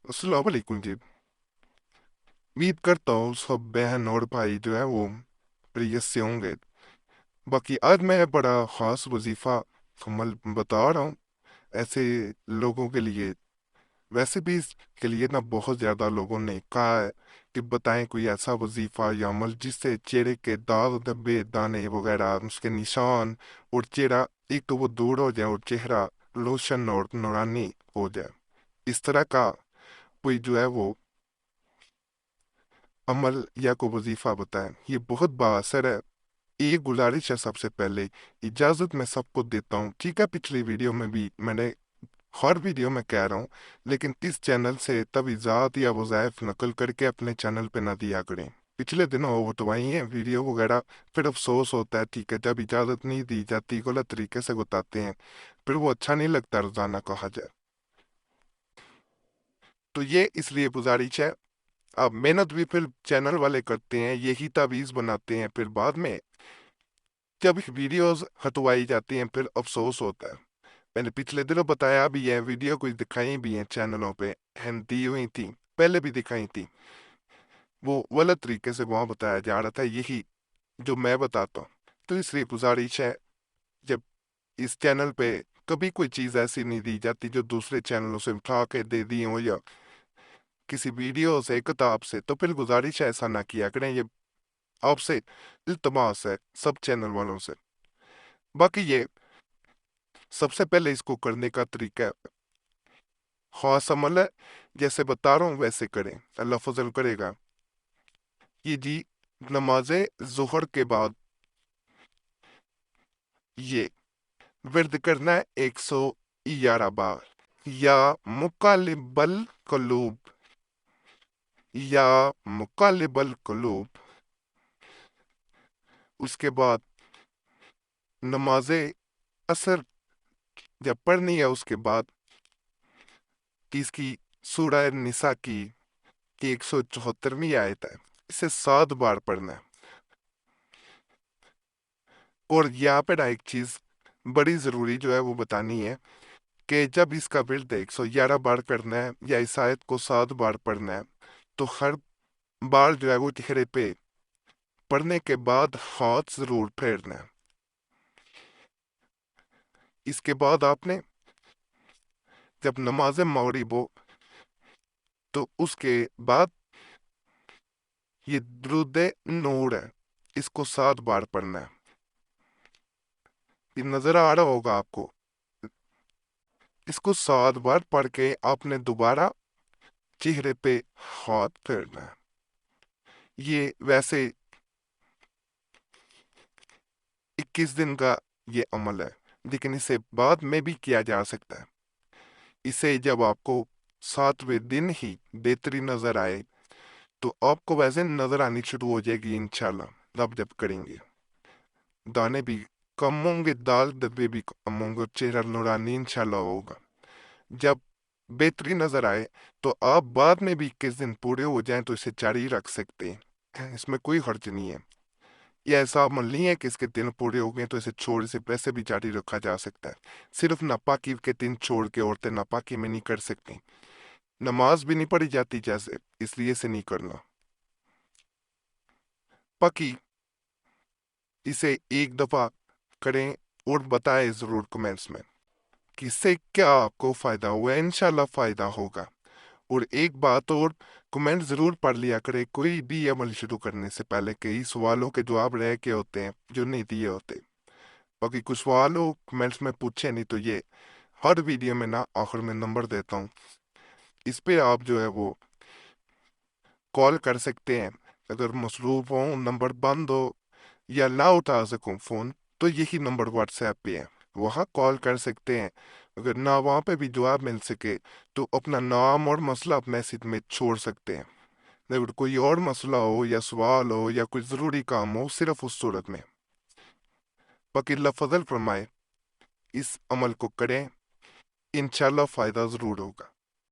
अस्सलाम वालेकुम जी। उम्मीद करता हूँ सब बहन और भाई जो है वो प्रिय से होंगे। बाकी आज मैं बड़ा ख़ास वजीफ़ा अमल बता रहा हूँ ऐसे लोगों के लिए। वैसे भी इसके लिए ना बहुत ज़्यादा लोगों ने कहा है कि बताएं कोई ऐसा वजीफ़ा या अमल जिससे चेहरे के दाग धब्बे दाने वगैरह उसके निशान और चेहरा एक तो वो दूर हो जाए और चेहरा लोशन और नूरानी हो जाए। इस तरह का कोई जो है वो अमल या को वजीफा बताएं। ये बहुत बाअसर है। एक गुजारिश है, सबसे पहले इजाजत मैं सबको देता हूँ, ठीक है। पिछली वीडियो में भी मैंने हर वीडियो में कह रहा हूँ, लेकिन इस चैनल से तवीज़ात या वज़ाइफ नकल करके अपने चैनल पे ना दिया करें। पिछले दिनों वो तो आई हैं वीडियो वगैरह, फिर अफसोस होता है, ठीक है, जब इजाज़त नहीं दी जाती गलत तरीके से बताते हैं, फिर वो अच्छा नहीं लगता रोजाना कहा जाए। तो ये इसलिए गुजारिश है। अब मेहनत भी फिर चैनल वाले करते हैं, यही तावीज़ बनाते हैं, फिर बाद में जब वीडियोस हटवाई जाती हैं फिर अफसोस होता है। मैंने पिछले दिनों बताया भी है, वीडियो कुछ दिखाई भी हैं चैनलों पे, दी हुई थी, पहले भी दिखाई थी। वो गलत तरीके से वहां बताया जा रहा था यही जो मैं बताता हूँ। तो इसलिए गुजारिश है, जब इस चैनल पे कभी कोई चीज़ ऐसी नहीं दी जाती जो दूसरे चैनलों से उठा के दे दी हो या किसी वीडियो से किताब से, तो फिर गुजारिश है ऐसा ना किया करें। ये आपसे इल्तमास है सब चैनल वालों से। बाकी ये सबसे पहले इसको करने का तरीका खास अमल है, जैसे बता रहा हूँ वैसे करें, अल्लाह फजल करेगा। ये जी नमाज जोहर के बाद ये विर्द करना है 111 बार। या मुकालिबल कलूब, या मुकालिबल कलूब। उसके बाद नमाज असर जब पढ़नी है, उसके बाद इसकी सूरह निसा की 174वीं आयत है, इसे 7 बार पढ़ना है। और यहाँ पर एक चीज बड़ी जरूरी जो है वो बतानी है कि जब इसका विर्द 111 बार करना है या इस आयत को 7 बार पढ़ना है, तो हर बार जो है वो चेहरे पे पढ़ने के बाद हाथ जरूर फेरना है। इसके बाद आपने जब नमाज मगरिब हो तो उसके बाद ये दुरूद नूर है, इसको 7 बार पढ़ना है। ये नजर आ रहा होगा आपको। इसको 7 बार पढ़ के आपने दोबारा चेहरे पे हाथ फेरना है। ये वैसे 21 दिन का ये अमल है, लेकिन इसे बाद में भी किया जा सकता है। इसे जब आपको 7वें दिन ही बेहतरी नजर आए, तो आपको वैसे नजर आनी शुरू हो जाएगी इंशाल्लाह। आप जब करेंगे दाने भी कम होंगे, दाल धब्बे भी कम होंगे, चेहरा नूरानी इंशाल्लाह होगा। जब बेहतरी नजर आए तो आप बाद में भी 21 दिन पूरे हो जाएं तो इसे जारी रख सकते हैं, इसमें कोई हर्ज नहीं है। ये ऐसा अमल नहीं है कि इसके दिन पूरे हो गए तो इसे छोड़ से वैसे भी जारी रखा जा सकता है। सिर्फ नापाकी के दिन छोड़ के औरतें नापाकी में नहीं कर सकती, नमाज भी नहीं पढ़ी जाती जैसे, इसलिए इसे नहीं करना। बाकी इसे एक दफा करें और बताएं जरूर कमेंट्स में कि इससे क्या आपको फायदा हुआ है। इंशाल्लाह फायदा होगा। और एक बात और, कमेंट जरूर पढ़ लिया करें कोई भी अमल शुरू करने से पहले, कई सवालों के जवाब रह के होते हैं जो नहीं दिए होते। बाकी कुछ सवाल हो कमेंट्स में पूछे नहीं तो ये हर वीडियो में ना आखिर में नंबर देता हूँ, इस पे आप जो है वो कॉल कर सकते हैं। अगर मसरूफ हो, नंबर बंद हो या ना उठा सकूं फोन, तो यही नंबर व्हाट्सएप पे है, वहाँ कॉल कर सकते हैं। अगर ना वहाँ पे भी जवाब मिल सके तो अपना नाम और मसला आप मैसेज में छोड़ सकते हैं। अगर कोई और मसला हो या सवाल हो या कोई ज़रूरी काम हो, सिर्फ उस सूरत में। बाकी अल्लाह फजल फरमाए, इस अमल को करें, इंशाल्लाह फ़ायदा ज़रूर होगा।